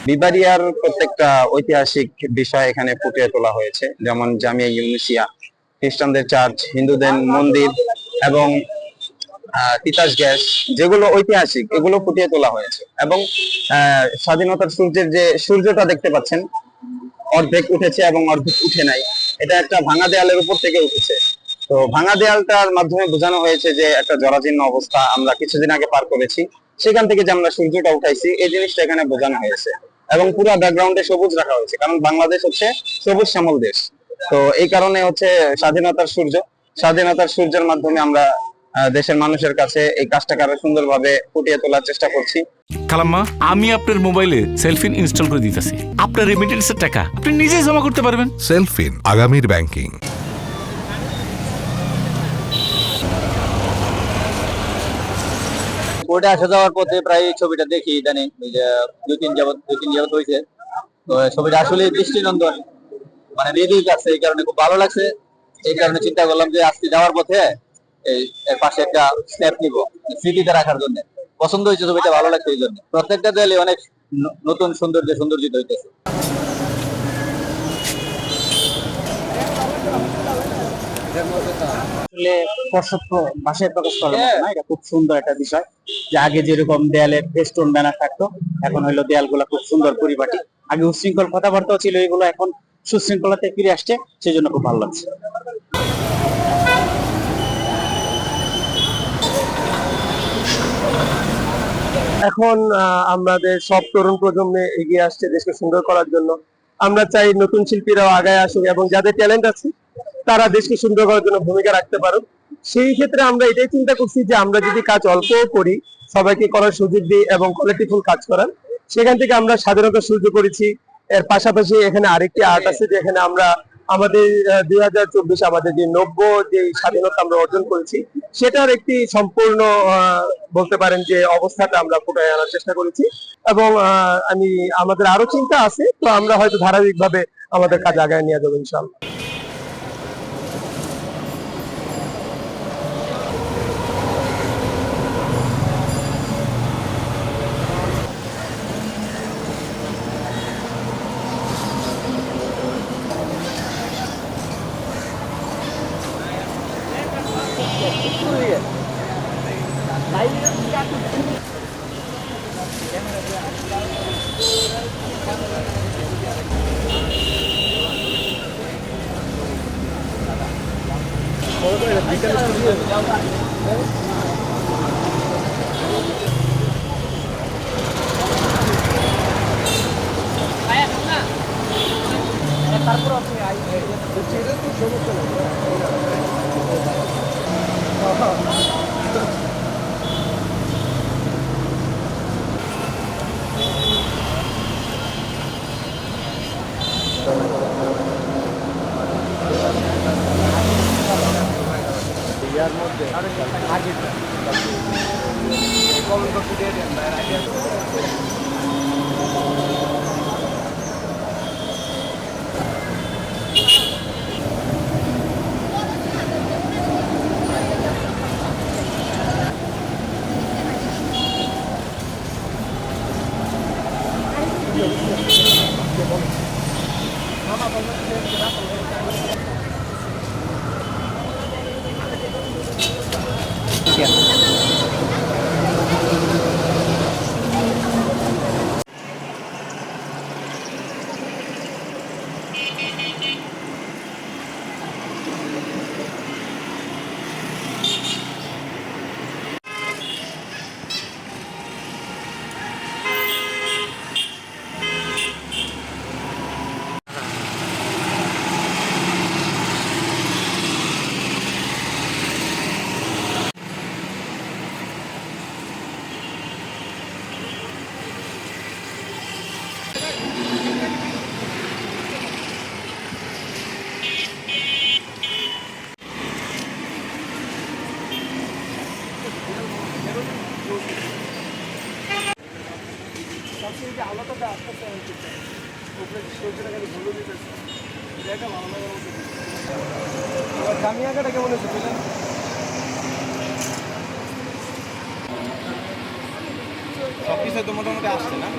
বিবারিয়ার প্রত্যেকটা ঐতিহাসিক বিষয় এখানে ফুটিয়ে তোলা হয়েছে, যেমন জামিয়া ইউনুসিয়া, খ্রিস্টানদের চার্চ, হিন্দুদের মন্দির এবং তিতাস গ্যাস, যেগুলো ঐতিহাসিক, এগুলো ফুটিয়ে তোলা হয়েছে। এবং স্বাধীনতার সূর্যের যে সূর্যটা দেখতে পাচ্ছেন, অর্ধেক উঠেছে এবং অর্ধেক উঠে নাই, এটা একটা ভাঙা দেয়ালের উপর থেকে উঠেছে। তো ভাঙা দেয়ালটার মাধ্যমে বোঝানো হয়েছে যে একটা জরাজীর্ণ অবস্থা আমরা কিছুদিন আগে পার করেছি, সেখান থেকে যে আমরা সূর্যটা উঠাইছি, এই জিনিসটা এখানে বোঝানো হয়েছে। এবং পুরো ব্যাকগ্রাউন্ডে সবুজ রাখা হয়েছে, কারণ বাংলাদেশ হচ্ছে সবুজ শ্যামল দেশ। তো এই কারণে হচ্ছে স্বাধীনতার সূর্য, স্বাধীনতার সূর্যের মাধ্যমে আমরা দেশের মানুষের কাছে এই কাজটাকে আরো সুন্দরভাবে ফুটিয়ে তোলার চেষ্টা করছি। খালাম্মা, আমি আপনার মোবাইলে সেলফিন ইনস্টল করে দিতেছি। আপনার রেমিটেন্সের টাকা আপনি নিজেই জমা করতে পারবেন। সেলফিন, আগামীর ব্যাংকিং। কোর্টে আসা যাওয়ার পথে প্রায় ছবিটা দেখি ইদানিং, দুই তিন যাবত হয়েছে। তো ছবিটা আসলে দৃষ্টিনন্দন, মানে হৃদয় কাছে, এই কারণে খুব ভালো লাগছে। এই কারণে চিন্তা করলাম যে আজকে যাওয়ার পথে এর পাশে একটা স্ন্যাপ নিব, স্মৃতিতে রাখার জন্য। পছন্দ হয়েছে ছবিটা, ভালো লাগছে এই জন্য। প্রত্যেকটা দেয়ালে অনেক নতুন সৌন্দর্যিত হইতেছে। আসলে ভাষায় প্রকাশ করার মতো না, এটা খুব সুন্দর একটা বিষয় যে আগে যেরকম দেয়ালে ফেস্টুন ব্যানার থাকতো, এখন হলো দেয়ালগুলো খুব সুন্দর পরিপাটি। আগে উচ্ছৃঙ্খল কথাবার্তাও ছিল, এগুলো এখন সুশৃঙ্খলাতে ফিরে আসছে, সেই জন্য খুব ভালো লাগছে। এখন আমাদের সব তরুণ প্রজন্মে এগিয়ে আসছে দেশকে সুন্দর করার জন্য। আমরা চাই নতুন শিল্পীরাও আগায় আসুক এবং যাদের ট্যালেন্ট আছে তারা দেশকে সুন্দর করার জন্য ভূমিকা রাখতে পারুক। সেই ক্ষেত্রে আমরা এটাই চিন্তা করছি যে আমরা যদি কাজ অল্প করি, সবাইকে করার সুযোগ দিই এবং কোয়ালিটিফুল কাজ করার, সেখান থেকে আমরা স্বাধীনতা সূর্য করেছি। এর পাশাপাশি এখানে আরেকটি আর্ট আছে, যেখানে আমরা আমাদের 2024 আমাদের যে যে স্বাধীনতা আমরা অর্জন করেছি, সেটার একটি সম্পূর্ণ বলতে পারেন যে অবস্থাটা আমরা ফুটিয়ে আনার চেষ্টা করেছি। এবং আমাদের আরো চিন্তা আছে, তো আমরা হয়তো ধারাবাহিকভাবে আমাদের কাজ আগায় নিয়ে যাবো ইনশাআল্লাহ। তারপর আপনি ইয়ার মধ্যে আগে কমেন্ট বক্সে দিয়ে দেন ভাই। সবচেয়ে আলাদাটা আস্তে আস্তে উপরে সূর্যটা খালি ভুলে দিতেছে, এটা ভালো লাগার মতো। জামিয়াটা কেমন হয়েছে? সব কিছু তো মোটামুটি আসছে না।